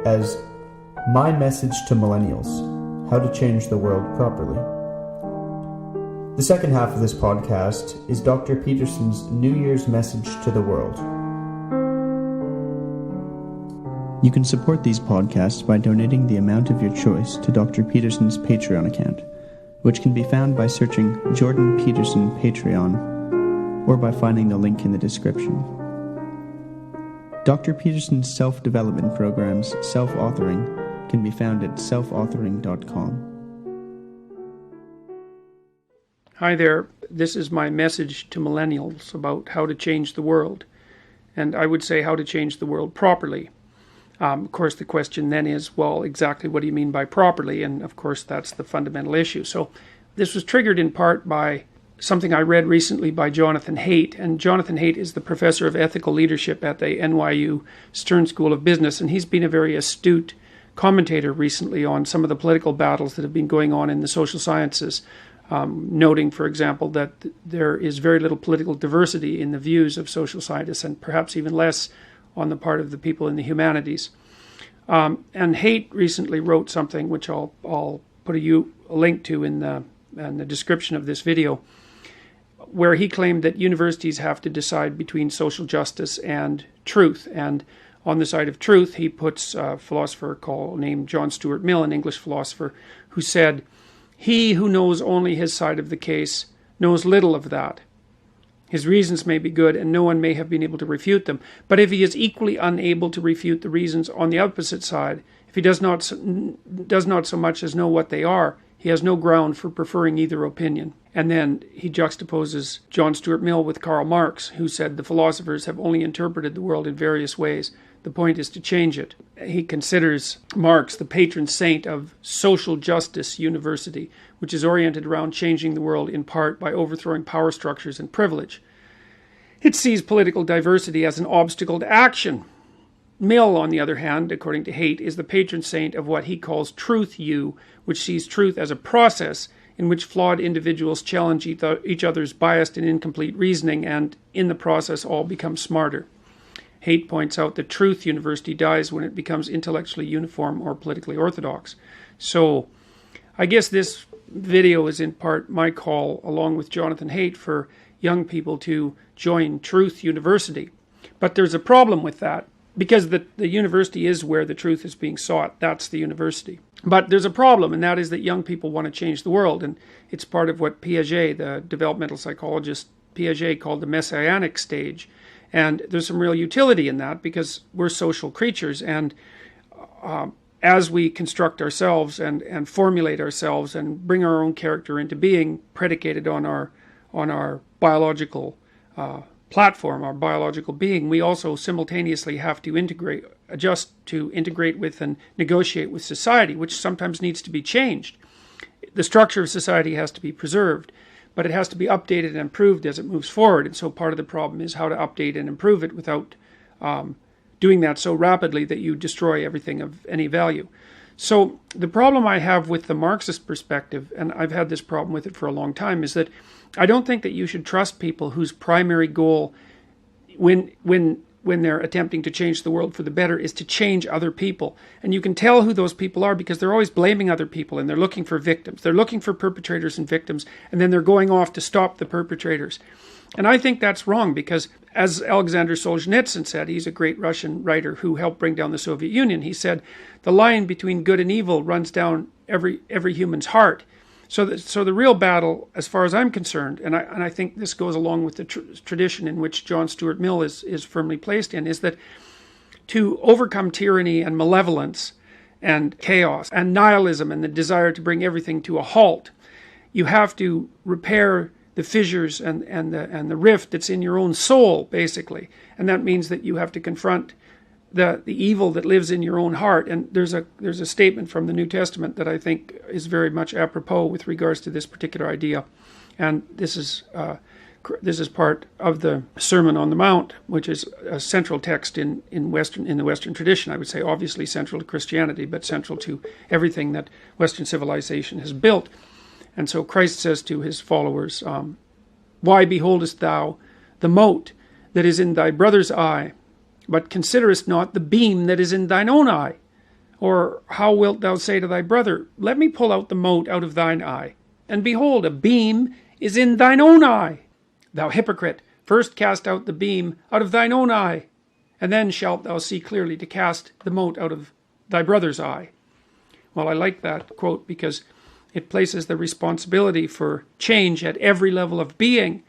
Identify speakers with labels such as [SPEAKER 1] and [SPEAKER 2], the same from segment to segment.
[SPEAKER 1] as My Message to Millennials: How to Change the World Properly. The second half of this podcast is Dr. Peterson's New Year's message to the world. You can support these podcasts by donating the amount of your choice to Dr. Peterson's Patreon account, which can be found by searching Jordan Peterson Patreon or by finding the link in the description. Dr. Peterson's self-development programs, self-authoring, can be found at selfauthoring.com.
[SPEAKER 2] Hi there, this is my message to millennials about how to change the world. And I would say how to change the world properly. Of course, the question then is, well, exactly what do you mean by properly? And of course, that's the fundamental issue. So this was triggered in part by something I read recently by Jonathan Haidt. And Jonathan Haidt is the professor of ethical leadership at the NYU Stern School of Business. And he's been a very astute commentator recently on some of the political battles that have been going on in the social sciences, noting, for example, that there is very little political diversity in the views of social scientists and perhaps even less on the part of the people in the humanities. And Haidt recently wrote something which I'll put a link to in the description of this video, where he claimed that universities have to decide between social justice and truth. And on the side of truth, he puts a philosopher named John Stuart Mill, an English philosopher, who said, "He who knows only his side of the case knows little of that. His reasons may be good, and no one may have been able to refute them. But if he is equally unable to refute the reasons on the opposite side, if he does not so much as know what they are, he has no ground for preferring either opinion." And then he juxtaposes John Stuart Mill with Karl Marx, who said the philosophers have only interpreted the world in various ways. The point is to change it. He considers Marx the patron saint of social justice university, which is oriented around changing the world in part by overthrowing power structures and privilege. It sees political diversity as an obstacle to action. Mill, on the other hand, according to Haidt, is the patron saint of what he calls Truth U, which sees truth as a process in which flawed individuals challenge each other's biased and incomplete reasoning, and in the process all become smarter. Haidt points out that Truth University dies when it becomes intellectually uniform or politically orthodox. So I guess this video is in part my call, along with Jonathan Haidt, for young people to join Truth University. But there's a problem with that, because the university is where the truth is being sought. That's the university. But there's a problem, and that is that young people want to change the world. And it's part of what Piaget, the developmental psychologist Piaget, called the messianic stage. And there's some real utility in that, because we're social creatures. And as we construct ourselves and formulate ourselves and bring our own character into being, predicated on our biological platform, our biological being, we also simultaneously have to adjust to integrate with and negotiate with society, which sometimes needs to be changed. The structure of society has to be preserved, but it has to be updated and improved as it moves forward. And so part of the problem is how to update and improve it without doing that so rapidly that you destroy everything of any value. So the problem I have with the Marxist perspective, and I've had this problem with it for a long time, is that I don't think that you should trust people whose primary goal when they're attempting to change the world for the better is to change other people. And you can tell who those people are because they're always blaming other people, and they're looking for victims. They're looking for perpetrators and victims, and then they're going off to stop the perpetrators. And I think that's wrong, because as Alexander Solzhenitsyn said, he's a great Russian writer who helped bring down the Soviet Union. He said, the line between good and evil runs down every human's heart. So the real battle, as far as I'm concerned, and I think this goes along with the tradition in which John Stuart Mill is firmly placed in, is that to overcome tyranny and malevolence and chaos and nihilism and the desire to bring everything to a halt, you have to repair the fissures and the rift that's in your own soul, basically. And that means that you have to confront the evil that lives in your own heart. And there's a statement from the New Testament that I think is very much apropos with regards to this particular idea. And this is part of the Sermon on the Mount, which is a central text in the Western tradition. I would say obviously central to Christianity, but central to everything that Western civilization has built. And so Christ says to his followers, "Why beholdest thou the mote that is in thy brother's eye, but considerest not the beam that is in thine own eye? Or how wilt thou say to thy brother, let me pull out the mote out of thine eye? And behold, a beam is in thine own eye. Thou hypocrite, first cast out the beam out of thine own eye, and then shalt thou see clearly to cast the mote out of thy brother's eye. Well, I like that quote because it places the responsibility for change at every level of being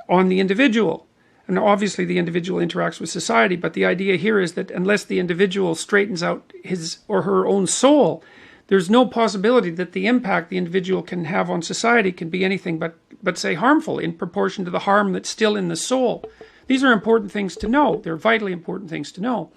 [SPEAKER 2] on the individual. And obviously the individual interacts with society, but the idea here is that unless the individual straightens out his or her own soul, there's no possibility that the impact the individual can have on society can be anything but say harmful in proportion to the harm that's still in the soul. These are important things to know. They're vitally important things to know.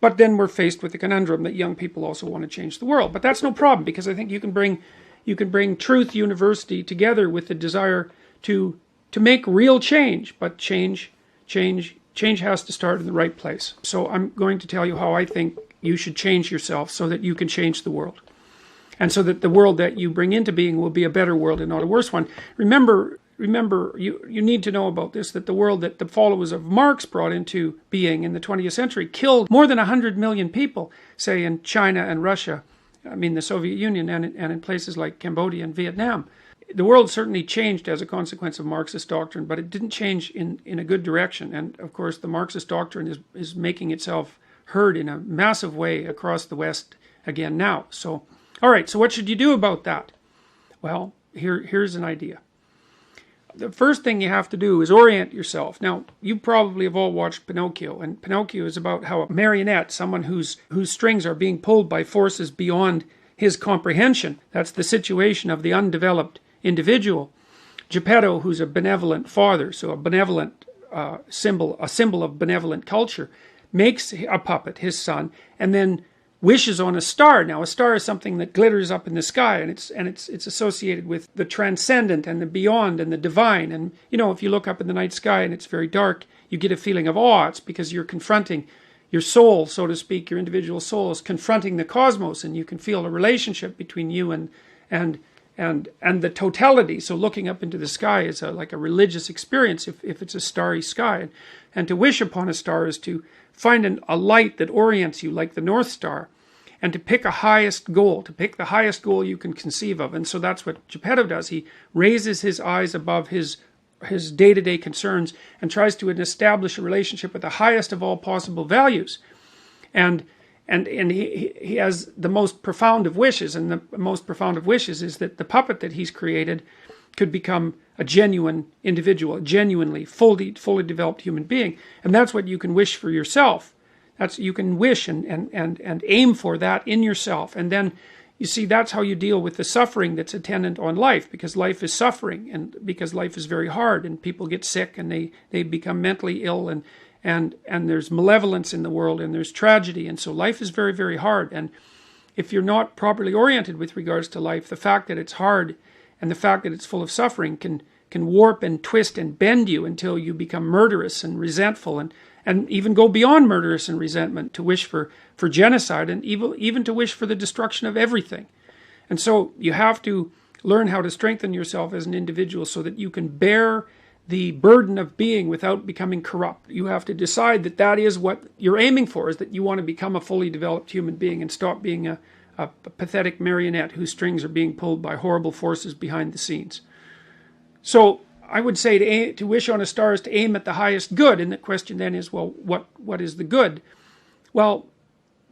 [SPEAKER 2] But then we're faced with the conundrum that young people also want to change the world. But that's no problem, because I think you can bring Truth University together with the desire to make real change. But change has to start in the right place. So I'm going to tell you how I think you should change yourself so that you can change the world. And so that the world that you bring into being will be a better world and not a worse one. Remember, you need to know about this, that the world that the followers of Marx brought into being in the 20th century killed more than 100 million people, say in China and Russia, the Soviet Union, and in places like Cambodia and Vietnam. The world certainly changed as a consequence of Marxist doctrine, but it didn't change in a good direction. And of course, the Marxist doctrine is making itself heard in a massive way across the West again now. So, all right, so what should you do about that? Well, here's an idea. The first thing you have to do is orient yourself. Now, you probably have all watched Pinocchio, and Pinocchio is about how a marionette, someone whose strings are being pulled by forces beyond his comprehension. That's the situation of the undeveloped individual. Geppetto, who's a benevolent father, so a benevolent symbol of benevolent culture, makes a puppet, his son, and then wishes on a star. Now, a star is something that glitters up in the sky, and it's associated with the transcendent and the beyond and the divine. And if you look up in the night sky and it's very dark, you get a feeling of awe. It's because you're confronting your soul, so to speak. Your individual soul is confronting the cosmos, and you can feel a relationship between you and the totality. So looking up into the sky is like a religious experience if it's a starry sky. And to wish upon a star is to find a light that orients you like the North Star, and to pick the highest goal you can conceive of. And so that's what Geppetto does. He raises his eyes above his day-to-day concerns and tries to establish a relationship with the highest of all possible values. And he has the most profound of wishes, and the most profound of wishes is that the puppet that he's created could become a genuine individual, a genuinely fully developed human being. And that's what you can wish for yourself. You can wish and aim for that in yourself. And then, you see, that's how you deal with the suffering that's attendant on life, because life is suffering, and because life is very hard, and people get sick, and they become mentally ill, and there's malevolence in the world, and there's tragedy, and so life is very, very hard. And if you're not properly oriented with regards to life, the fact that it's hard and the fact that it's full of suffering can warp and twist and bend you until you become murderous and resentful, and even go beyond murderous and resentment to wish for genocide, and even to wish for the destruction of everything. And so you have to learn how to strengthen yourself as an individual so that you can bear the burden of being without becoming corrupt. You have to decide that is what you're aiming for, is that you want to become a fully developed human being and stop being a pathetic marionette whose strings are being pulled by horrible forces behind the scenes. So I would say to wish on a star is to aim at the highest good. And the question then is, well, what is the good? Well,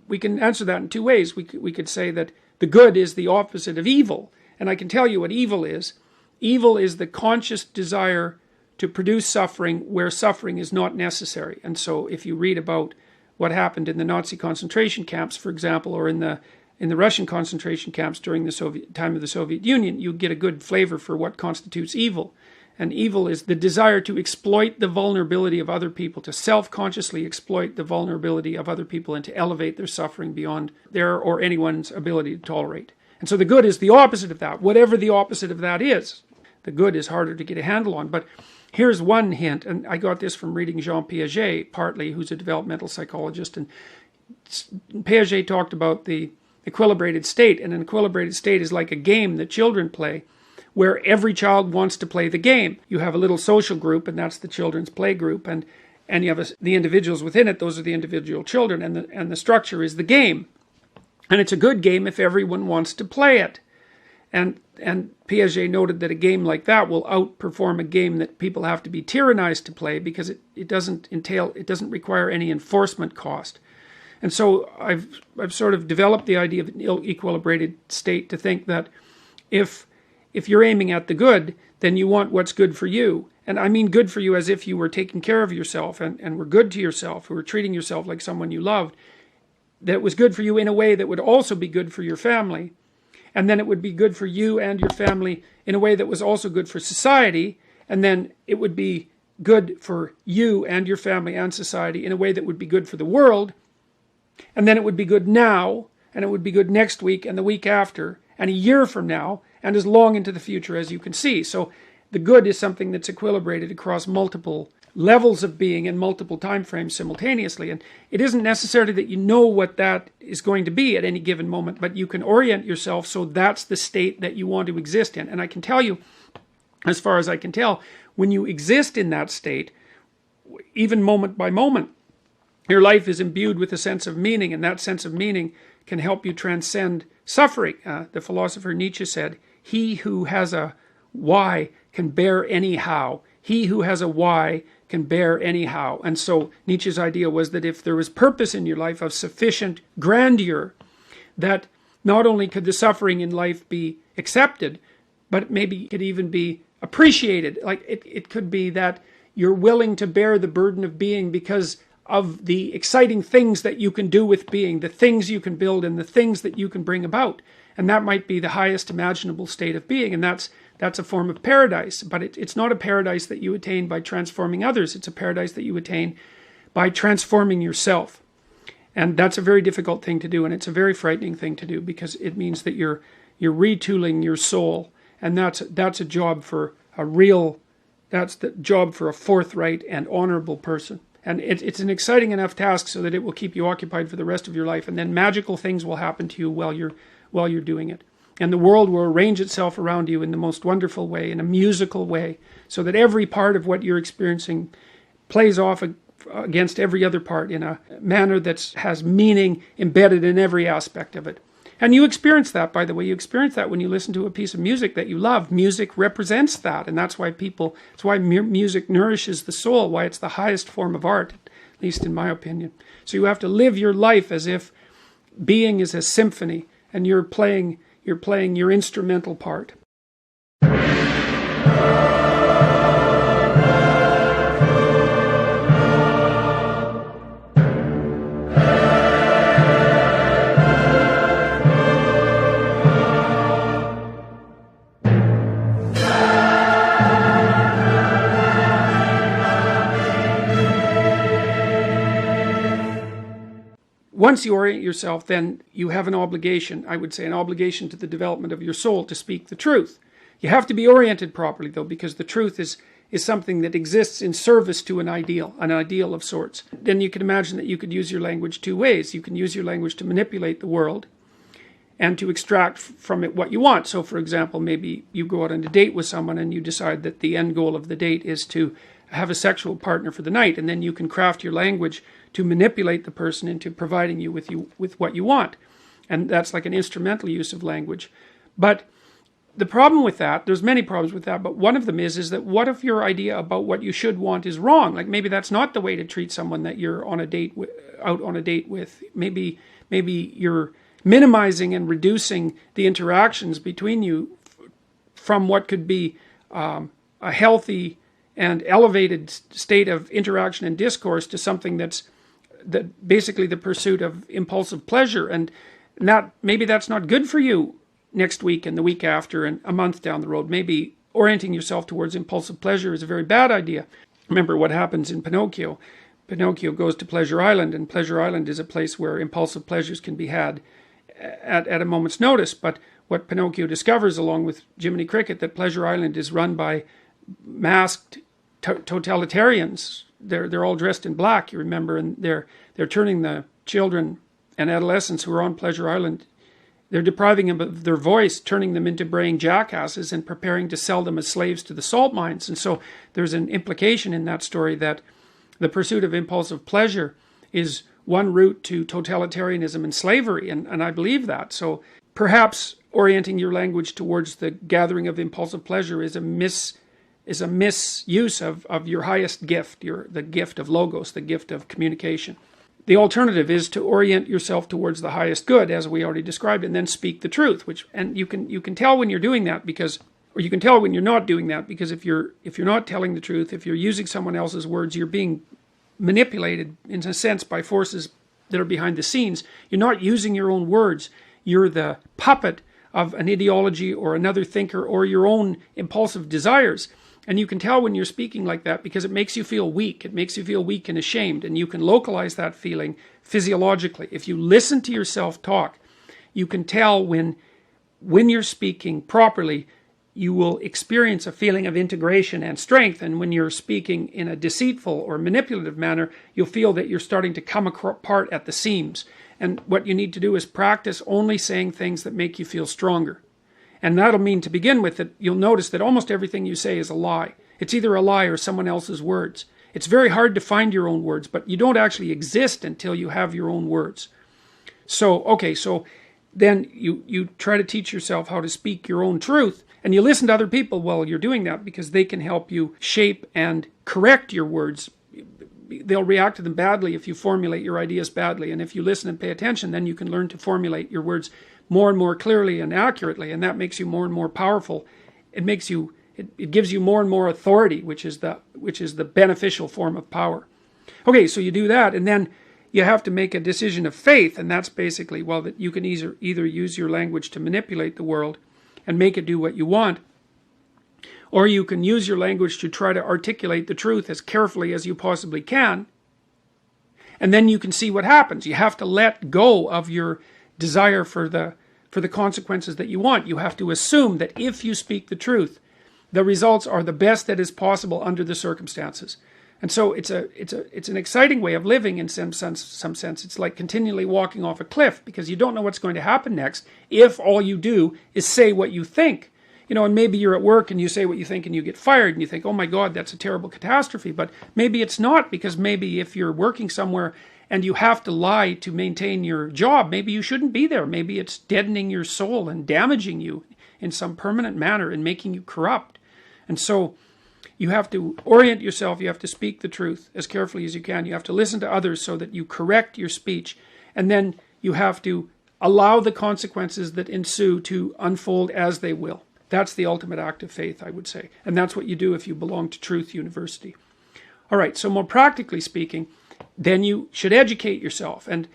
[SPEAKER 2] we can answer that in two ways. We could say that the good is the opposite of evil. And I can tell you what evil is. Evil is the conscious desire to produce suffering where suffering is not necessary. And so if you read about what happened in the Nazi concentration camps, for example, or in the Russian concentration camps during the time of the Soviet Union, you get a good flavor for what constitutes evil. And evil is the desire to exploit the vulnerability of other people, to self-consciously exploit the vulnerability of other people, and to elevate their suffering beyond their or anyone's ability to tolerate. And so the good is the opposite of that, whatever the opposite of that is. The good is harder to get a handle on. But here's one hint, and I got this from reading Jean Piaget, partly, who's a developmental psychologist. And Piaget talked about the equilibrated state, and an equilibrated state is like a game that children play, where every child wants to play the game. You have a little social group, and that's the children's play group, and and you have the individuals within it. Those are the individual children, and the structure is the game. And it's a good game if everyone wants to play it. And Piaget noted that a game like that will outperform a game that people have to be tyrannized to play, because it doesn't require any enforcement cost. And so I've sort of developed the idea of an equilibrated state to think that if you're aiming at the good, then you want what's good for you. And I mean good for you as if you were taking care of yourself and were good to yourself, who were treating yourself like someone you loved, that was good for you in a way that would also be good for your family. And then it would be good for you and your family in a way that was also good for society. And then it would be good for you and your family and society in a way that would be good for the world. And then it would be good now, and it would be good next week and the week after, and a year from now, and as long into the future as you can see. So the good is something that's equilibrated across multiple levels of being in multiple time frames simultaneously. And it isn't necessarily that you know what that is going to be at any given moment, but you can orient yourself so that's the state that you want to exist in. And I can tell you, as far as I can tell, when you exist in that state, even moment by moment, your life is imbued with a sense of meaning, and that sense of meaning can help you transcend suffering. The philosopher Nietzsche said, "He who has a why can bear any how. He who has a why can bear anyhow." And so Nietzsche's idea was that if there was purpose in your life of sufficient grandeur, that not only could the suffering in life be accepted, but maybe it could even be appreciated. Like it could be that you're willing to bear the burden of being because of the exciting things that you can do with being, the things you can build and the things that you can bring about. And that might be the highest imaginable state of being. And that's a form of paradise. But it's not a paradise that you attain by transforming others. It's a paradise that you attain by transforming yourself. And that's a very difficult thing to do. And it's a very frightening thing to do, because it means that you're retooling your soul. And that's a job for that's the job for a forthright and honorable person. And it's an exciting enough task so that it will keep you occupied for the rest of your life. And then magical things will happen to you while you're doing it. And the world will arrange itself around you in the most wonderful way, in a musical way, so that every part of what you're experiencing plays off against every other part in a manner that has meaning embedded in every aspect of it. And you experience that, by the way. You experience that when you listen to a piece of music that you love. Music represents that, and that's why music nourishes the soul, why it's the highest form of art, at least in my opinion. So you have to live your life as if being is a symphony, and you're playing your instrumental part. Once you orient yourself, then you have an obligation, I would say an obligation to the development of your soul to speak the truth. You have to be oriented properly, though, because the truth is something that exists in service to an ideal of sorts. Then you can imagine that you could use your language two ways. You can use your language to manipulate the world and to extract from it what you want. So, for example, maybe you go out on a date with someone and you decide that the end goal of the date is to have a sexual partner for the night, and then you can craft your language to manipulate the person into providing you with what you want. And that's like an instrumental use of language. But the problem with that, there's many problems with that, but one of them is that what if your idea about what you should want is wrong? Like maybe that's not the way to treat someone that you're on a date out on a date with. Maybe you're minimizing and reducing the interactions between you from what could be a healthy and elevated state of interaction and discourse to something that basically the pursuit of impulsive pleasure, and maybe that's not good for you next week and the week after and a month down the road. Maybe orienting yourself towards impulsive pleasure is a very bad idea. Remember what happens in Pinocchio. Pinocchio goes to Pleasure Island, and Pleasure Island is a place where impulsive pleasures can be had at a moment's notice. But what Pinocchio discovers, along with Jiminy Cricket, that Pleasure Island is run by masked totalitarians. They're all dressed in black, you remember, and they're turning the children and adolescents who are on Pleasure Island, they're depriving them of their voice, turning them into braying jackasses and preparing to sell them as slaves to the salt mines. And so there's an implication in that story that the pursuit of impulsive pleasure is one route to totalitarianism and slavery, and I believe that. So perhaps orienting your language towards the gathering of impulsive pleasure is a misuse of your highest gift, the gift of logos, the gift of communication. The alternative is to orient yourself towards the highest good, as we already described, and then speak the truth. And you can tell when you're doing that or you can tell when you're not doing that, because if you're not telling the truth, if you're using someone else's words, you're being manipulated in a sense by forces that are behind the scenes. You're not using your own words. You're the puppet of an ideology or another thinker or your own impulsive desires. And you can tell when you're speaking like that because it makes you feel weak. It makes you feel weak and ashamed. And you can localize that feeling physiologically. If you listen to yourself talk, you can tell when you're speaking properly, you will experience a feeling of integration and strength. And when you're speaking in a deceitful or manipulative manner, you'll feel that you're starting to come apart at the seams. And what you need to do is practice only saying things that make you feel stronger. And that'll mean, to begin with, that you'll notice that almost everything you say is a lie. It's either a lie or someone else's words. It's very hard to find your own words, but you don't actually exist until you have your own words. So then you try to teach yourself how to speak your own truth, and you listen to other people while you're doing that, because they can help you shape and correct your words. They'll react to them badly if you formulate your ideas badly, and if you listen and pay attention, then you can learn to formulate your words more and more clearly and accurately, and that makes you more and more powerful. It gives you more and more authority, which is the beneficial form of power. Okay, so you do that, and then you have to make a decision of faith, and that's basically, that you can either use your language to manipulate the world and make it do what you want, or you can use your language to try to articulate the truth as carefully as you possibly can, and then you can see what happens. You have to let go of your desire for the consequences that you want. You have to assume that if you speak the truth, the results are the best that is possible under the circumstances. And so it's an exciting way of living in some sense. It's like continually walking off a cliff, because you don't know what's going to happen next if all you do is say what you think. And maybe you're at work and you say what you think and you get fired and you think, oh my God, that's a terrible catastrophe. But maybe it's not, because maybe if you're working somewhere and you have to lie to maintain your job, maybe you shouldn't be there. Maybe it's deadening your soul and damaging you in some permanent manner and making you corrupt. And so you have to orient yourself. You have to speak the truth as carefully as you can. You have to listen to others so that you correct your speech. And then you have to allow the consequences that ensue to unfold as they will. That's the ultimate act of faith, I would say. And that's what you do if you belong to Truth University. All right, so more practically speaking, then you should educate yourself. And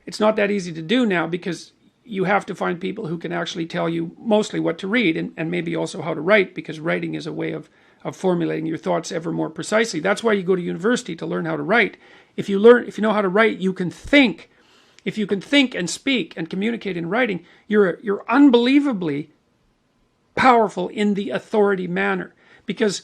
[SPEAKER 2] it's not that easy to do now, because you have to find people who can actually tell you mostly what to read and maybe also how to write, because writing is a way of formulating your thoughts ever more precisely. That's why you go to university, to learn how to write. If you know how to write, you can think. If you can think and speak and communicate in writing, you're unbelievably powerful in the authority manner, because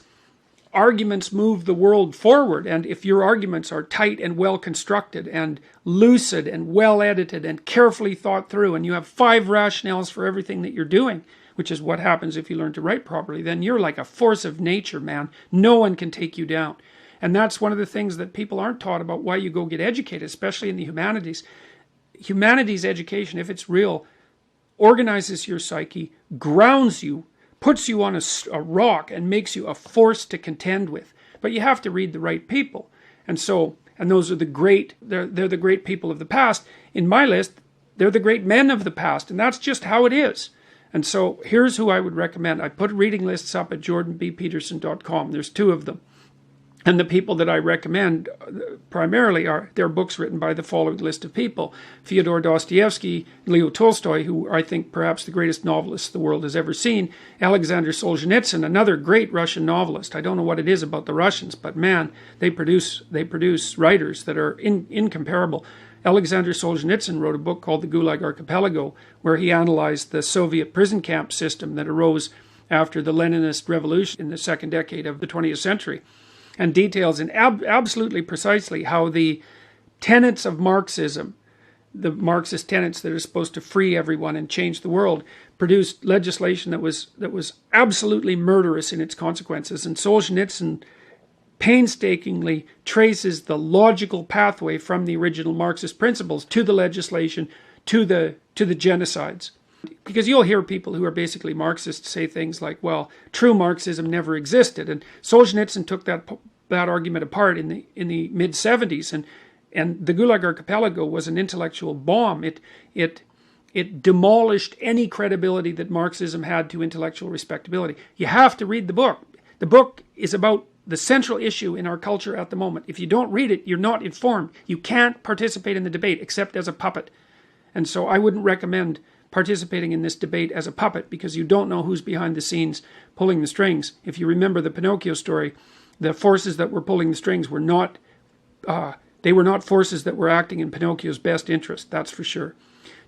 [SPEAKER 2] arguments move the world forward. And if your arguments are tight and well constructed and lucid and well edited and carefully thought through, and you have 5 rationales for everything that you're doing, which is what happens if you learn to write properly, then you're like a force of nature, man. No one can take you down. And that's one of the things that people aren't taught about why you go get educated, especially in the humanities. Humanities education, if it's real, organizes your psyche, grounds you, puts you on a rock, and makes you a force to contend with. But you have to read the right people. And those are they're the great people of the past. In my list, they're the great men of the past, and that's just how it is. And so here's who I would recommend. I put reading lists up at jordanbpeterson.com. There's 2 of them. And the people that I recommend primarily they're books written by the following list of people: Fyodor Dostoevsky, Leo Tolstoy, who I think perhaps the greatest novelist the world has ever seen, Alexander Solzhenitsyn, another great Russian novelist. I don't know what it is about the Russians, but man, they produce writers that are incomparable. Alexander Solzhenitsyn wrote a book called The Gulag Archipelago, where he analyzed the Soviet prison camp system that arose after the Leninist revolution in the second decade of the 20th century. And details absolutely precisely how the tenets of Marxism, the Marxist tenets that are supposed to free everyone and change the world, produced legislation that was absolutely murderous in its consequences. And Solzhenitsyn painstakingly traces the logical pathway from the original Marxist principles to the legislation, to the genocides. Because you'll hear people who are basically Marxists say things like, well, true Marxism never existed. And Solzhenitsyn took that argument apart in the mid-70s. And the Gulag Archipelago was an intellectual bomb. It demolished any credibility that Marxism had to intellectual respectability. You have to read the book. The book is about the central issue in our culture at the moment. If you don't read it, you're not informed. You can't participate in the debate except as a puppet. And so I wouldn't recommend participating in this debate as a puppet, because you don't know who's behind the scenes pulling the strings. If you remember the Pinocchio story, the forces that were pulling the strings were not forces that were acting in Pinocchio's best interest, that's for sure.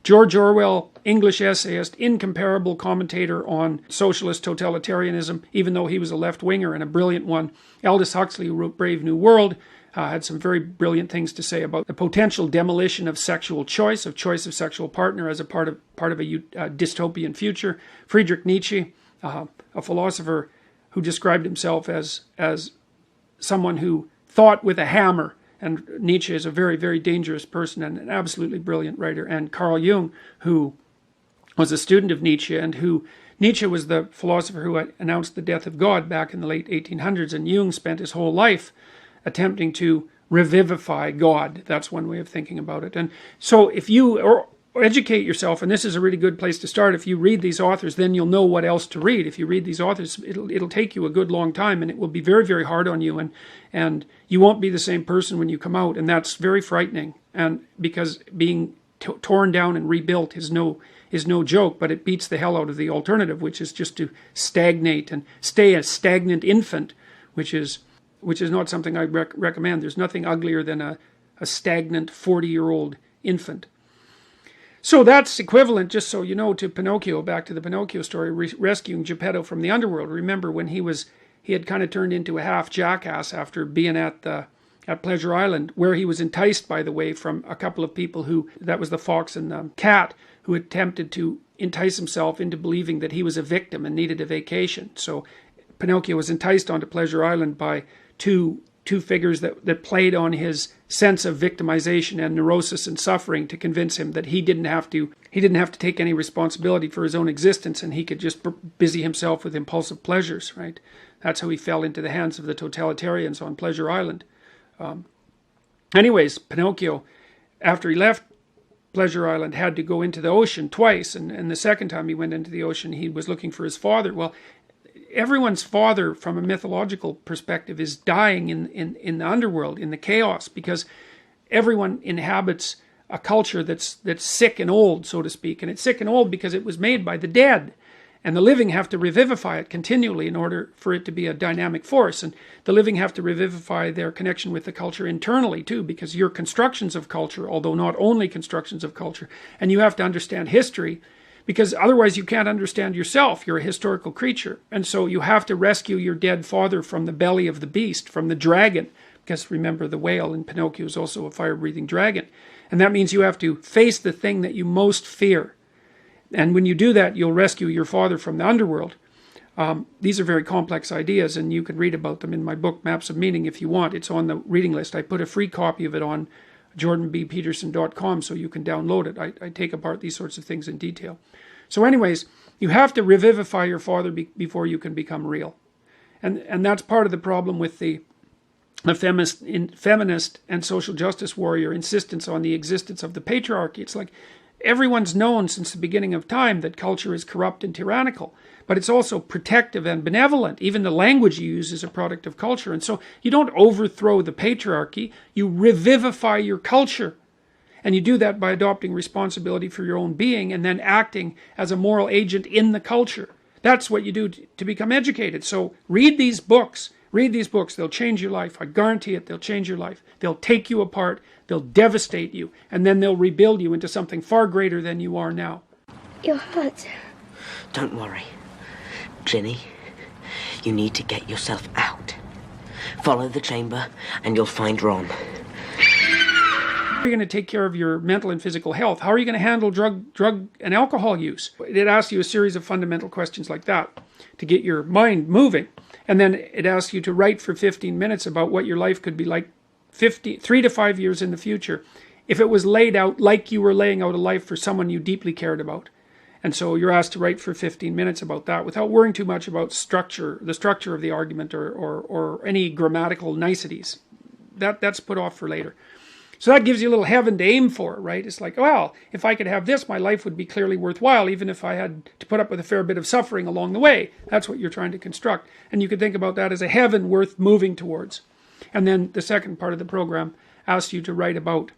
[SPEAKER 2] George Orwell, English essayist, incomparable commentator on socialist totalitarianism, even though he was a left-winger and a brilliant one. Aldous Huxley, who wrote Brave New World, had some very brilliant things to say about the potential demolition of sexual choice of sexual partner as a part of a dystopian future. Friedrich Nietzsche, a philosopher who described himself as someone who thought with a hammer. And Nietzsche is a very, very dangerous person and an absolutely brilliant writer. And Carl Jung, who was a student of Nietzsche, and Nietzsche was the philosopher who announced the death of God back in the late 1800s. And Jung spent his whole life attempting to revivify God. That's one way of thinking about it. And so if you educate yourself, and this is a really good place to start, if you read these authors, then you'll know what else to read. If you read these authors, it'll take you a good long time, and it will be very, very hard on you, and you won't be the same person when you come out, and that's very frightening. And because being torn down and rebuilt is no joke, but it beats the hell out of the alternative, which is just to stagnate and stay a stagnant infant, which is not something I recommend. There's nothing uglier than a stagnant 40-year-old infant. So that's equivalent, just so you know, to Pinocchio, back to the Pinocchio story, rescuing Geppetto from the underworld. Remember when he had kind of turned into a half jackass after being at Pleasure Island, where he was enticed, by the way, from a couple of people that was the fox and the cat, who attempted to entice himself into believing that he was a victim and needed a vacation. So Pinocchio was enticed onto Pleasure Island by two figures that played on his sense of victimization and neurosis and suffering to convince him that he didn't have to take any responsibility for his own existence, and he could just busy himself with impulsive pleasures, right? That's how he fell into the hands of the totalitarians on Pleasure Island. Anyways, Pinocchio, after he left Pleasure Island, had to go into the ocean twice, and the second time he went into the ocean, he was looking for his father. Well, everyone's father, from a mythological perspective, is dying in the underworld, in the chaos, because everyone inhabits a culture that's sick and old, so to speak. And it's sick and old because it was made by the dead. And the living have to revivify it continually in order for it to be a dynamic force. And the living have to revivify their connection with the culture internally too, because you're constructions of culture, although not only constructions of culture. And you have to understand history, because otherwise you can't understand yourself. You're a historical creature. And so you have to rescue your dead father from the belly of the beast, from the dragon. Because remember, the whale in Pinocchio is also a fire-breathing dragon. And that means you have to face the thing that you most fear. And when you do that, you'll rescue your father from the underworld. These are very complex ideas, and you can read about them in my book, Maps of Meaning, if you want. It's on the reading list. I put a free copy of it on jordanbpeterson.com, so you can download it. I take apart these sorts of things in detail. So anyways, you have to revivify your father before you can become real. And that's part of the problem with the feminist and social justice warrior insistence on the existence of the patriarchy. It's like everyone's known since the beginning of time that culture is corrupt and tyrannical, but it's also protective and benevolent. Even the language you use is a product of culture. And so you don't overthrow the patriarchy, you revivify your culture. And you do that by adopting responsibility for your own being and then acting as a moral agent in the culture. That's what you do to become educated. So read these books. Read these books. They'll change your life. I guarantee it. They'll change your life. They'll take you apart. They'll devastate you. And then they'll rebuild you into something far greater than you are now.
[SPEAKER 3] You're hurt.
[SPEAKER 4] Don't worry. Ginny, you need to get yourself out. Follow the chamber and you'll find Ron.
[SPEAKER 2] are you going to take care of your mental and physical health? How are you going to handle drug and alcohol use? It asks you a series of fundamental questions like that to get your mind moving. And then it asks you to write for 15 minutes about what your life could be like 3 to 5 years in the future, if it was laid out like you were laying out a life for someone you deeply cared about. And so you're asked to write for 15 minutes about that without worrying too much about the structure of the argument or any grammatical niceties. That's put off for later. So that gives you a little heaven to aim for, right? It's like, well, if I could have this, my life would be clearly worthwhile, even if I had to put up with a fair bit of suffering along the way. That's what you're trying to construct. And you could think about that as a heaven worth moving towards. And then the second part of the program asks you to write about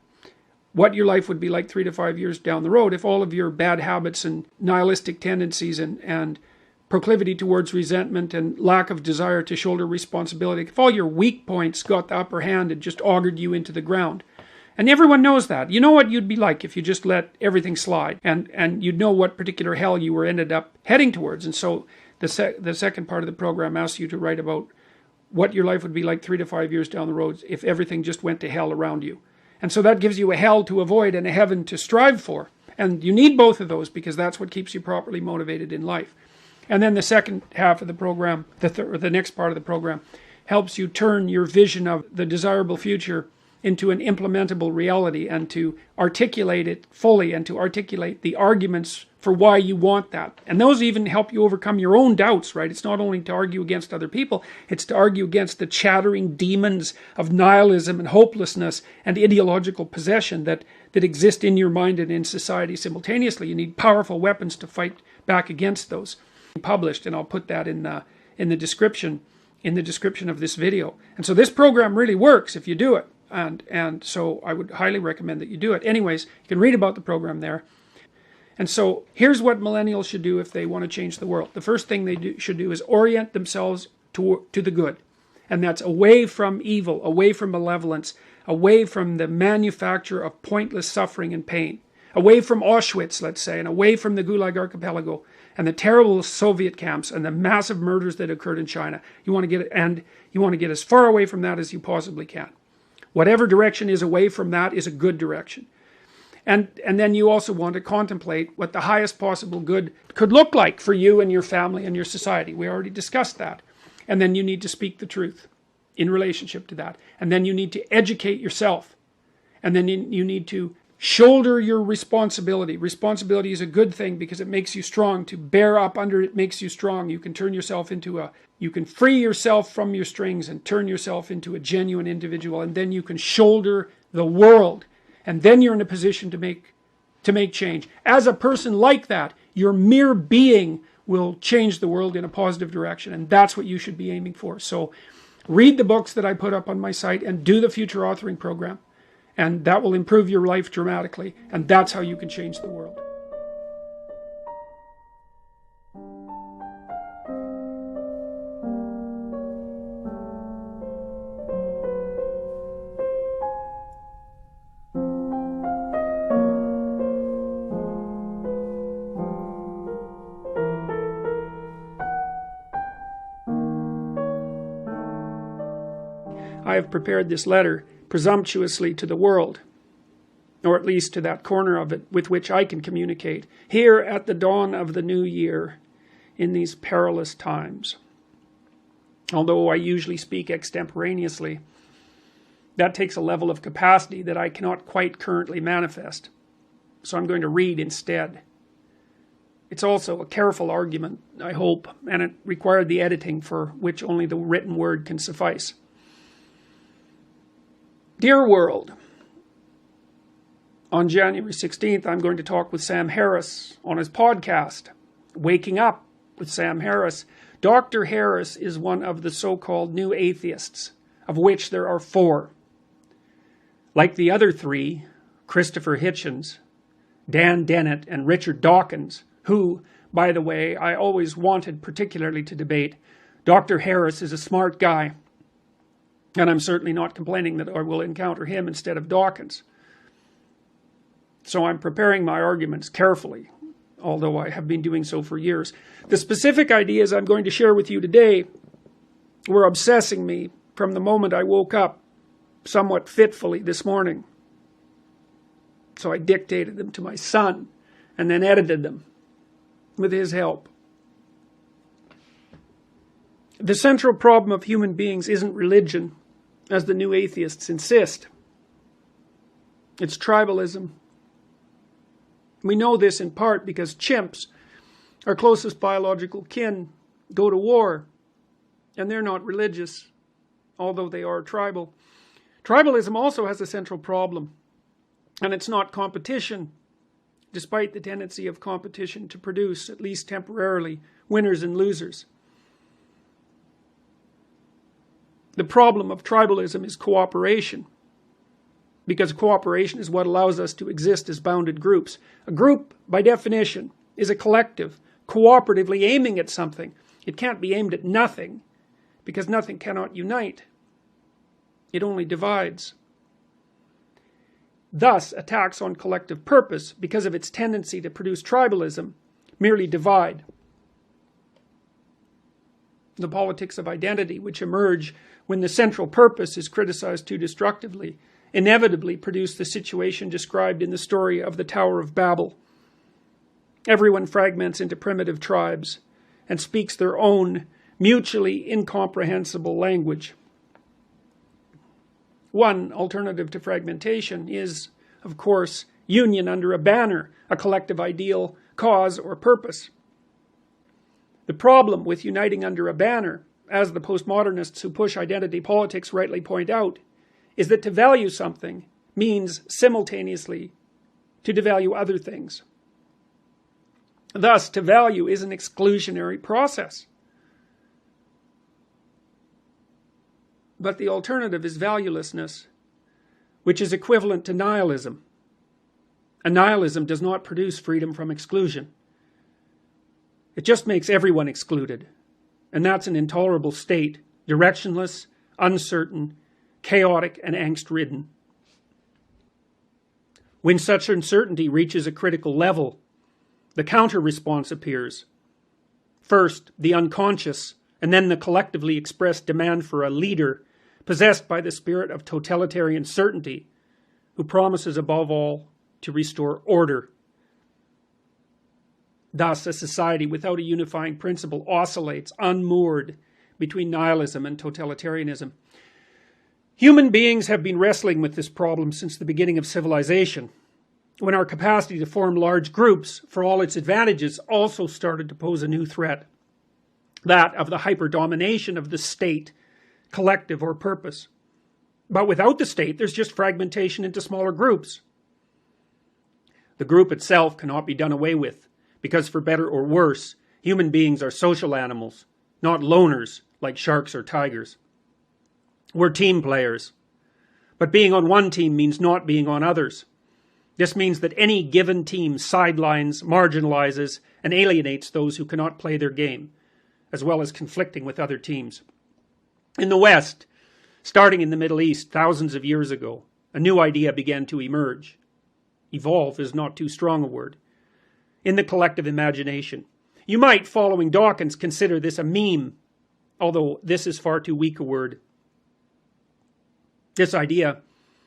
[SPEAKER 2] what your life would be like 3 to 5 years down the road if all of your bad habits and nihilistic tendencies and proclivity towards resentment and lack of desire to shoulder responsibility, if all your weak points got the upper hand and just augured you into the ground. And everyone knows that. You know what you'd be like if you just let everything slide, and you'd know what particular hell you were ended up heading towards. And so the second part of the program asks you to write about what your life would be like 3 to 5 years down the road if everything just went to hell around you. And so that gives you a hell to avoid and a heaven to strive for. And you need both of those because that's what keeps you properly motivated in life. And then the second half of the program, the next part of the program, helps you turn your vision of the desirable future into an implementable reality and to articulate it fully and to articulate the arguments for why you want that. And those even help you overcome your own doubts, right? It's not only to argue against other people, it's to argue against the chattering demons of nihilism and hopelessness and ideological possession that exist in your mind and in society simultaneously. You need powerful weapons to fight back against those. Published, and I'll put that in the description of this video. And so this program really works if you do it. And so I would highly recommend that you do it. Anyways, you can read about the program there. And so here's what millennials should do if they want to change the world. The first thing they should do is orient themselves to the good. And that's away from evil, away from malevolence, away from the manufacture of pointless suffering and pain, away from Auschwitz, let's say, and away from the Gulag Archipelago and the terrible Soviet camps and the massive murders that occurred in China. You want to get as far away from that as you possibly can. Whatever direction is away from that is a good direction. And then you also want to contemplate what the highest possible good could look like for you and your family and your society. We already discussed that. And then you need to speak the truth in relationship to that. And then you need to educate yourself. And then you need to shoulder your responsibility. Responsibility is a good thing because it makes you strong. To bear up under it makes you strong. You can turn yourself you can free yourself from your strings and turn yourself into a genuine individual. And then you can shoulder the world. And then you're in a position to make change. As a person like that, your mere being will change the world in a positive direction. And that's what you should be aiming for. So read the books that I put up on my site and do the future authoring program. And that will improve your life dramatically. And that's how you can change the world. I have prepared this letter presumptuously to the world, or at least to that corner of it with which I can communicate, here at the dawn of the new year in these perilous times. Although I usually speak extemporaneously, that takes a level of capacity that I cannot quite currently manifest. So I'm going to read instead. It's also a careful argument, I hope, and it required the editing for which only the written word can suffice. Dear world, on January 16th, I'm going to talk with Sam Harris on his podcast, Waking Up with Sam Harris. Dr. Harris is one of the so-called new atheists, of which there are 4. Like the other 3, Christopher Hitchens, Dan Dennett, and Richard Dawkins, who, by the way, I always wanted particularly to debate. Dr. Harris is a smart guy. And I'm certainly not complaining that I will encounter him instead of Dawkins. So I'm preparing my arguments carefully, although I have been doing so for years. The specific ideas I'm going to share with you today were obsessing me from the moment I woke up somewhat fitfully this morning. So I dictated them to my son and then edited them with his help. The central problem of human beings isn't religion, as the new atheists insist. It's tribalism. We know this in part because chimps, our closest biological kin, go to war, and they're not religious, although they are tribal. Tribalism also has a central problem, and it's not competition, despite the tendency of competition to produce, at least temporarily, winners and losers. The problem of tribalism is cooperation, because cooperation is what allows us to exist as bounded groups. A group, by definition, is a collective, cooperatively aiming at something. It can't be aimed at nothing, because nothing cannot unite. It only divides. Thus, attacks on collective purpose, because of its tendency to produce tribalism, merely divide. The politics of identity, which emerge when the central purpose is criticized too destructively, inevitably produce the situation described in the story of the Tower of Babel. Everyone fragments into primitive tribes and speaks their own mutually incomprehensible language. One alternative to fragmentation is, of course, union under a banner, a collective ideal, cause, or purpose. The problem with uniting under a banner, as the postmodernists who push identity politics rightly point out, is that to value something means simultaneously to devalue other things. Thus, to value is an exclusionary process. But the alternative is valuelessness, which is equivalent to nihilism. And nihilism does not produce freedom from exclusion. It just makes everyone excluded. And that's an intolerable state, directionless, uncertain, chaotic, and angst-ridden. When such uncertainty reaches a critical level, the counter-response appears. First, the unconscious, and then the collectively expressed demand for a leader possessed by the spirit of totalitarian certainty, who promises above all to restore order. Thus, a society without a unifying principle oscillates, unmoored, between nihilism and totalitarianism. Human beings have been wrestling with this problem since the beginning of civilization, when our capacity to form large groups, for all its advantages, also started to pose a new threat, that of the hyperdomination of the state, collective, or purpose. But without the state, there's just fragmentation into smaller groups. The group itself cannot be done away with, because for better or worse, human beings are social animals, not loners like sharks or tigers. We're team players. But being on one team means not being on others. This means that any given team sidelines, marginalizes, and alienates those who cannot play their game, as well as conflicting with other teams. In the West, starting in the Middle East thousands of years ago, a new idea began to emerge. Evolve is not too strong a word. In the collective imagination. You might, following Dawkins, consider this a meme, although this is far too weak a word. This idea,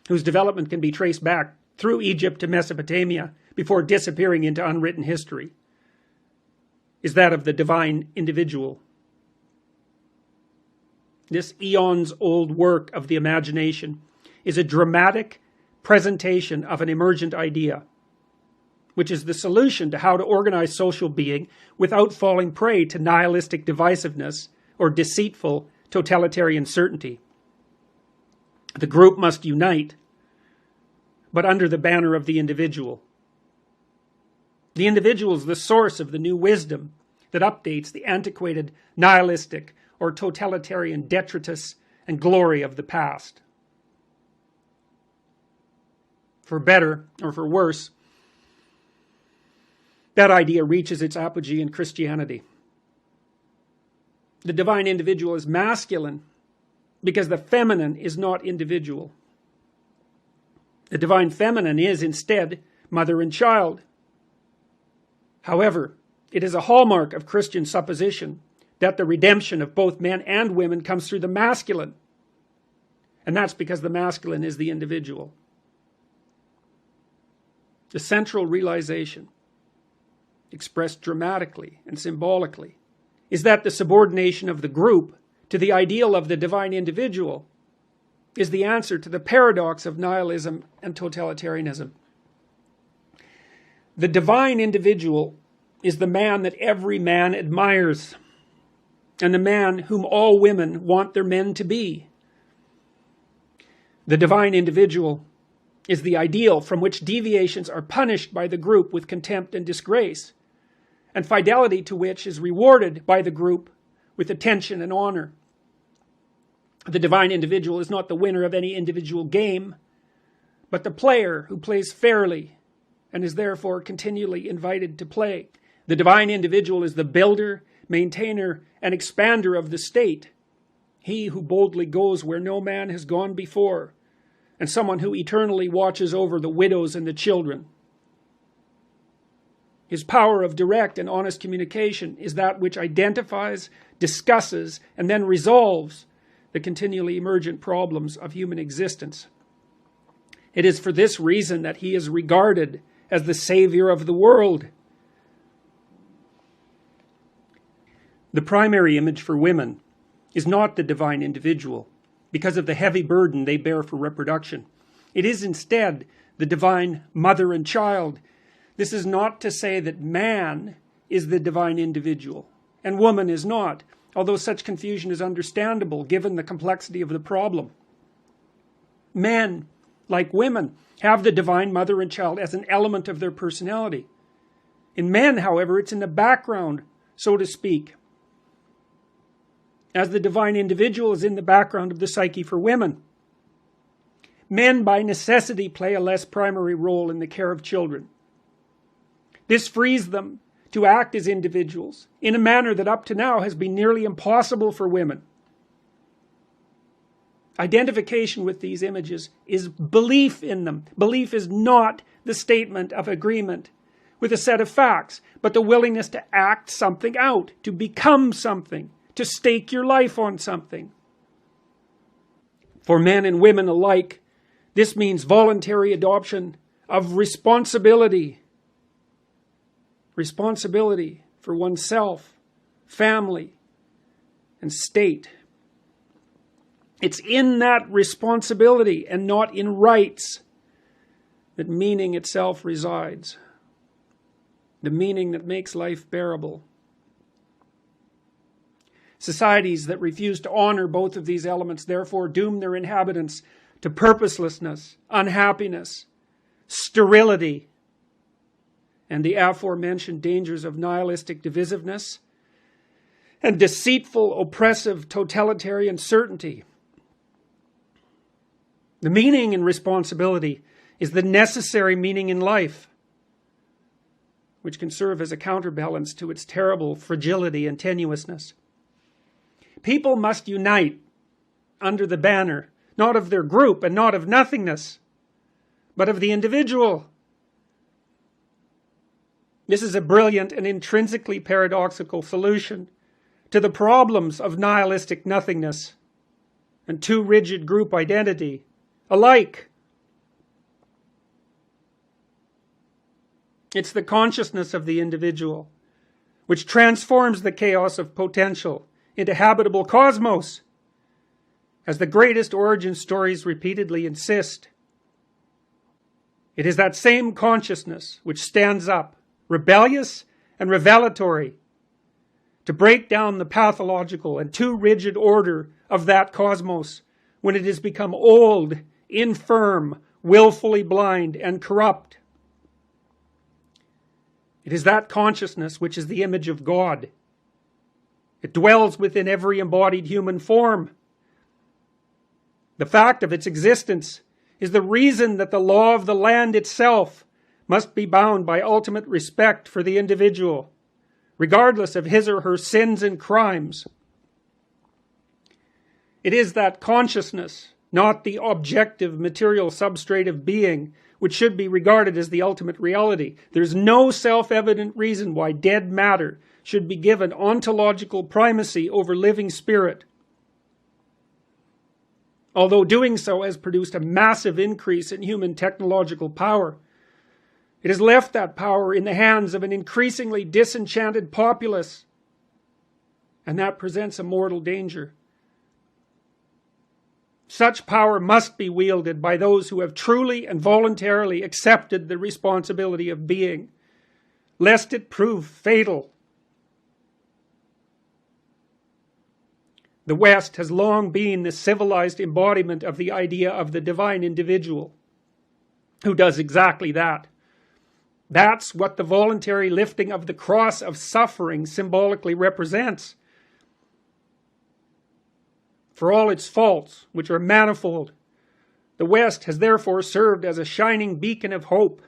[SPEAKER 2] whose development can be traced back through Egypt to Mesopotamia before disappearing into unwritten history, is that of the divine individual. This eons-old work of the imagination is a dramatic presentation of an emergent idea, which is the solution to how to organize social being without falling prey to nihilistic divisiveness or deceitful totalitarian certainty. The group must unite, but under the banner of the individual. The individual is the source of the new wisdom that updates the antiquated, nihilistic, or totalitarian detritus and glory of the past. For better or for worse, that idea reaches its apogee in Christianity. The divine individual is masculine because the feminine is not individual. The divine feminine is instead mother and child. However, it is a hallmark of Christian supposition that the redemption of both men and women comes through the masculine. And that's because the masculine is the individual. The central realization, expressed dramatically and symbolically, is that the subordination of the group to the ideal of the divine individual is the answer to the paradox of nihilism and totalitarianism. The divine individual is the man that every man admires, and the man whom all women want their men to be. The divine individual is the ideal from which deviations are punished by the group with contempt and disgrace, and fidelity to which is rewarded by the group with attention and honor. The divine individual is not the winner of any individual game, but the player who plays fairly and is therefore continually invited to play. The divine individual is the builder, maintainer, and expander of the state, he who boldly goes where no man has gone before, and someone who eternally watches over the widows and the children. His power of direct and honest communication is that which identifies, discusses, and then resolves the continually emergent problems of human existence. It is for this reason that he is regarded as the savior of the world. The primary image for women is not the divine individual, because of the heavy burden they bear for reproduction. It is instead the divine mother and child. This is not to say that man is the divine individual and woman is not, although such confusion is understandable given the complexity of the problem. Men, like women, have the divine mother and child as an element of their personality. In men, however, it's in the background, so to speak, as the divine individual is in the background of the psyche for women. Men, by necessity, play a less primary role in the care of children. This frees them to act as individuals in a manner that up to now has been nearly impossible for women. Identification with these images is belief in them. Belief is not the statement of agreement with a set of facts, but the willingness to act something out, to become something, to stake your life on something. For men and women alike, this means voluntary adoption of responsibility. Responsibility for oneself, family, and state. It's in that responsibility and not in rights that meaning itself resides. The meaning that makes life bearable. Societies that refuse to honor both of these elements therefore doom their inhabitants to purposelessness, unhappiness, sterility, and the aforementioned dangers of nihilistic divisiveness and deceitful, oppressive, totalitarian certainty. The meaning in responsibility is the necessary meaning in life, which can serve as a counterbalance to its terrible fragility and tenuousness. People must unite under the banner, not of their group and not of nothingness, but of the individual. This is a brilliant and intrinsically paradoxical solution to the problems of nihilistic nothingness and too rigid group identity alike. It's the consciousness of the individual which transforms the chaos of potential into habitable cosmos, as the greatest origin stories repeatedly insist. It is that same consciousness which stands up, rebellious and revelatory, to break down the pathological and too rigid order of that cosmos when it has become old, infirm, willfully blind, and corrupt. It is that consciousness which is the image of God. It dwells within every embodied human form. The fact of its existence is the reason that the law of the land itself must be bound by ultimate respect for the individual, regardless of his or her sins and crimes. It is that consciousness, not the objective material substrate of being, which should be regarded as the ultimate reality. There's no self-evident reason why dead matter should be given ontological primacy over living spirit, although doing so has produced a massive increase in human technological power. It has left that power in the hands of an increasingly disenchanted populace, and that presents a mortal danger. Such power must be wielded by those who have truly and voluntarily accepted the responsibility of being, lest it prove fatal. The West has long been the civilized embodiment of the idea of the divine individual, who does exactly that. That's what the voluntary lifting of the cross of suffering symbolically represents. For all its faults, which are manifold, the West has therefore served as a shining beacon of hope.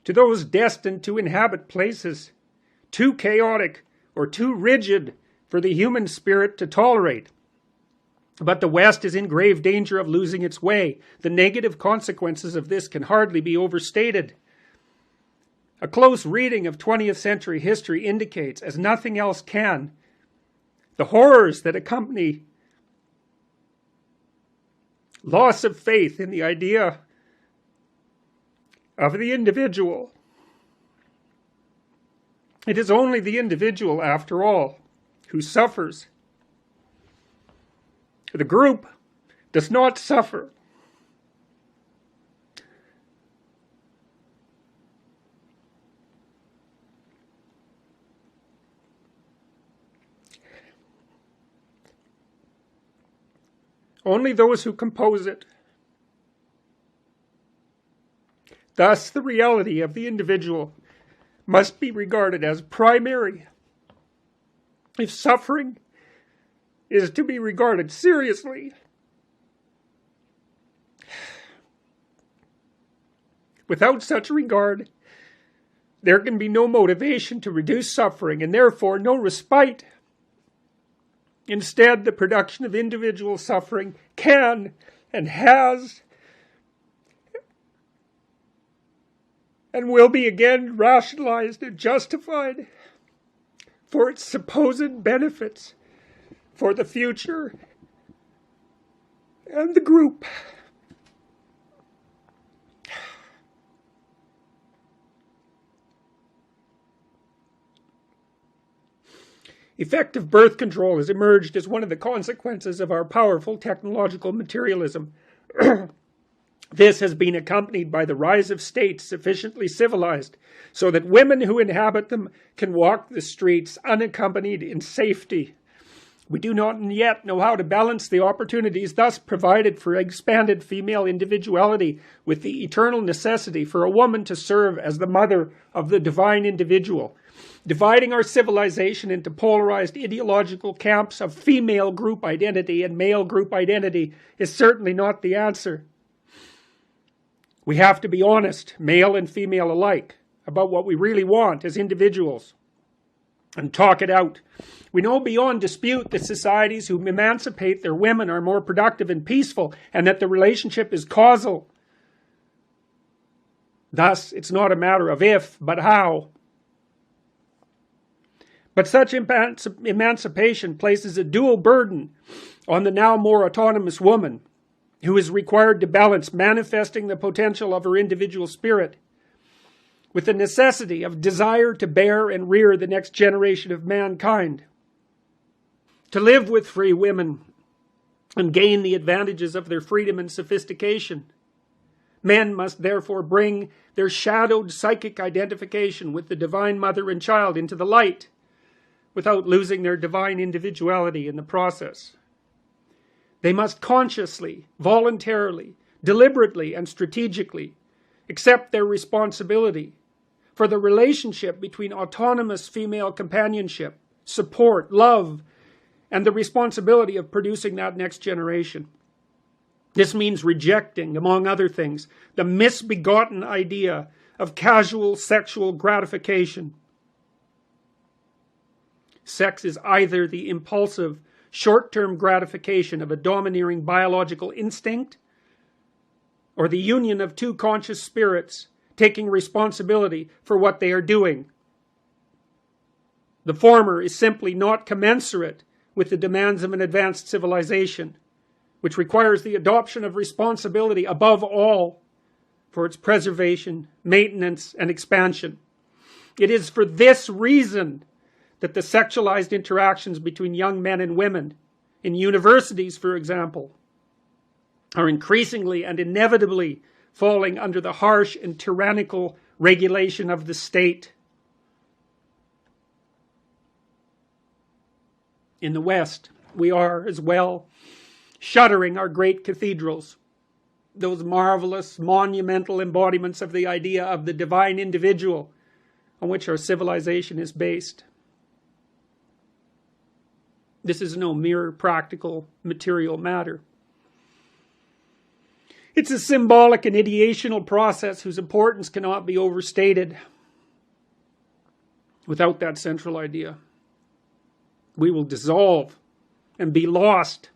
[SPEAKER 2] To those destined to inhabit places too chaotic or too rigid for the human spirit to tolerate. But the West is in grave danger of losing its way. The negative consequences of this can hardly be overstated. A close reading of 20th century history indicates, as nothing else can, the horrors that accompany loss of faith in the idea of the individual. It is only the individual, after all, who suffers. The group does not suffer. Only those who compose it. Thus, the reality of the individual must be regarded as primary. If suffering is to be regarded seriously, without such regard, there can be no motivation to reduce suffering and therefore no respite. Instead, the production of individual suffering can and has and will be again rationalized and justified for its supposed benefits for the future and the group. Effective birth control has emerged as one of the consequences of our powerful technological materialism. This has been accompanied by the rise of states sufficiently civilized so that women who inhabit them can walk the streets unaccompanied in safety. We do not yet know how to balance the opportunities thus provided for expanded female individuality with the eternal necessity for a woman to serve as the mother of the divine individual. Dividing our civilization into polarized ideological camps of female group identity and male group identity is certainly not the answer. We have to be honest, male and female alike, about what we really want as individuals and talk it out. We know beyond dispute that societies who emancipate their women are more productive and peaceful, and that the relationship is causal. Thus, it's not a matter of if, but how. But such emancipation places a dual burden on the now more autonomous woman, who is required to balance manifesting the potential of her individual spirit with the necessity of desire to bear and rear the next generation of mankind. To live with free women and gain the advantages of their freedom and sophistication, men must therefore bring their shadowed psychic identification with the divine mother and child into the light, without losing their divine individuality in the process. They must consciously, voluntarily, deliberately, and strategically accept their responsibility for the relationship between autonomous female companionship, support, love, and the responsibility of producing that next generation. This means rejecting, among other things, the misbegotten idea of casual sexual gratification. Sex is either the impulsive, short-term gratification of a domineering biological instinct, or the union of two conscious spirits taking responsibility for what they are doing. The former is simply not commensurate with the demands of an advanced civilization, which requires the adoption of responsibility above all, for its preservation, maintenance, and expansion. It is for this reason that the sexualized interactions between young men and women, in universities, for example, are increasingly and inevitably falling under the harsh and tyrannical regulation of the state. In the West, we are, as well, shuttering our great cathedrals, those marvelous, monumental embodiments of the idea of the divine individual on which our civilization is based. This is no mere practical, material matter. It's a symbolic and ideational process whose importance cannot be overstated. Without that central idea, we will dissolve and be lost.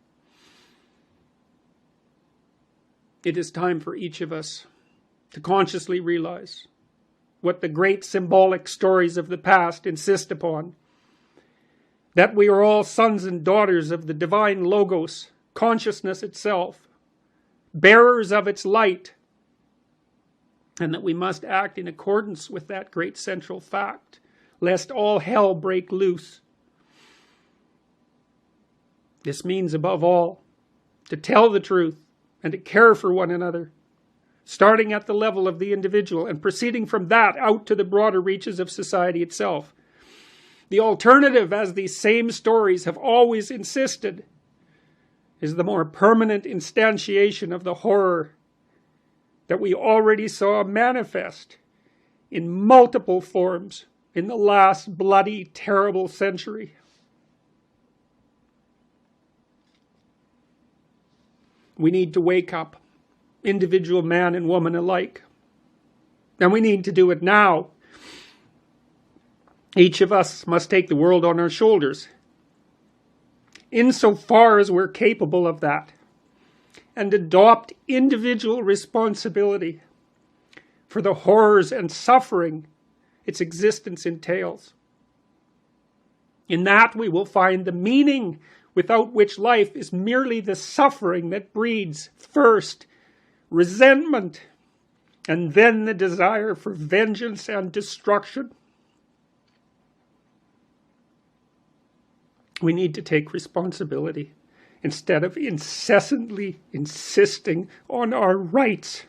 [SPEAKER 2] It is time for each of us to consciously realize what the great symbolic stories of the past insist upon, that we are all sons and daughters of the divine Logos, consciousness itself, bearers of its light, and that we must act in accordance with that great central fact, lest all hell break loose. This means, above all, to tell the truth and to care for one another, starting at the level of the individual and proceeding from that out to the broader reaches of society itself. The alternative, as these same stories have always insisted, is the more permanent instantiation of the horror that we already saw manifest in multiple forms in the last bloody, terrible century. We need to wake up, individual man and woman alike. And we need to do it now. Each of us must take the world on our shoulders, insofar as we're capable of that, and adopt individual responsibility for the horrors and suffering its existence entails. In that we will find the meaning without which life is merely the suffering that breeds, first, resentment, and then the desire for vengeance and destruction. We need to take responsibility instead of incessantly insisting on our rights.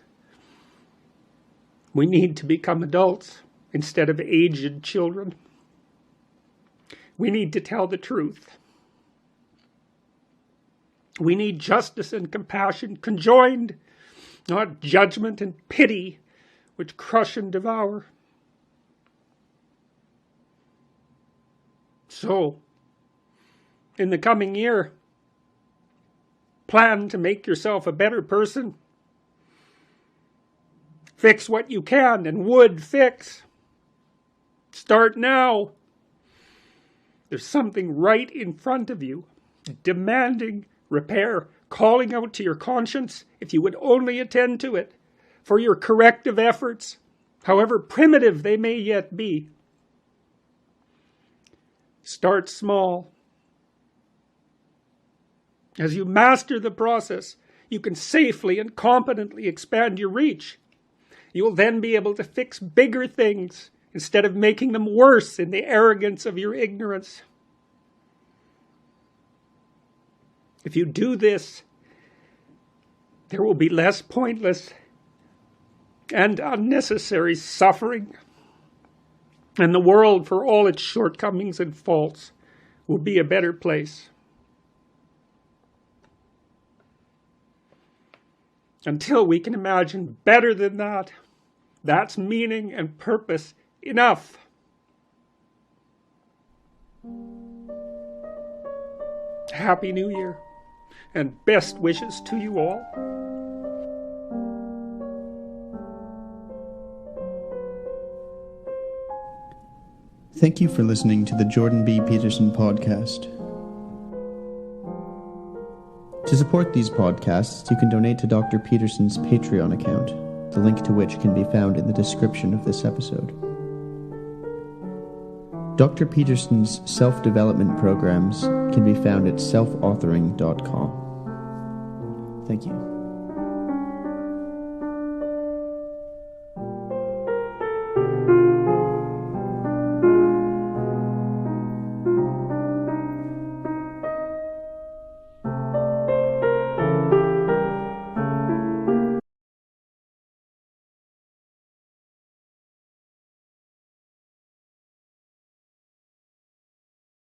[SPEAKER 2] We need to become adults instead of aged children. We need to tell the truth. We need justice and compassion conjoined, not judgment and pity, which crush and devour. So, in the coming year, plan to make yourself a better person. Fix what you can and would fix. Start now. There's something right in front of you, demanding repair, calling out to your conscience, if you would only attend to it, for your corrective efforts, however primitive they may yet be. Start small. As you master the process, you can safely and competently expand your reach. You will then be able to fix bigger things instead of making them worse in the arrogance of your ignorance. If you do this, there will be less pointless and unnecessary suffering, and the world, for all its shortcomings and faults, will be a better place. Until we can imagine better than that, that's meaning and purpose enough. Happy New Year, and best wishes to you all.
[SPEAKER 1] Thank you for listening to the Jordan B. Peterson podcast. To support these podcasts, you can donate to Dr. Peterson's Patreon account, the link to which can be found in the description of this episode. Dr. Peterson's self-development programs can be found at selfauthoring.com. Thank you.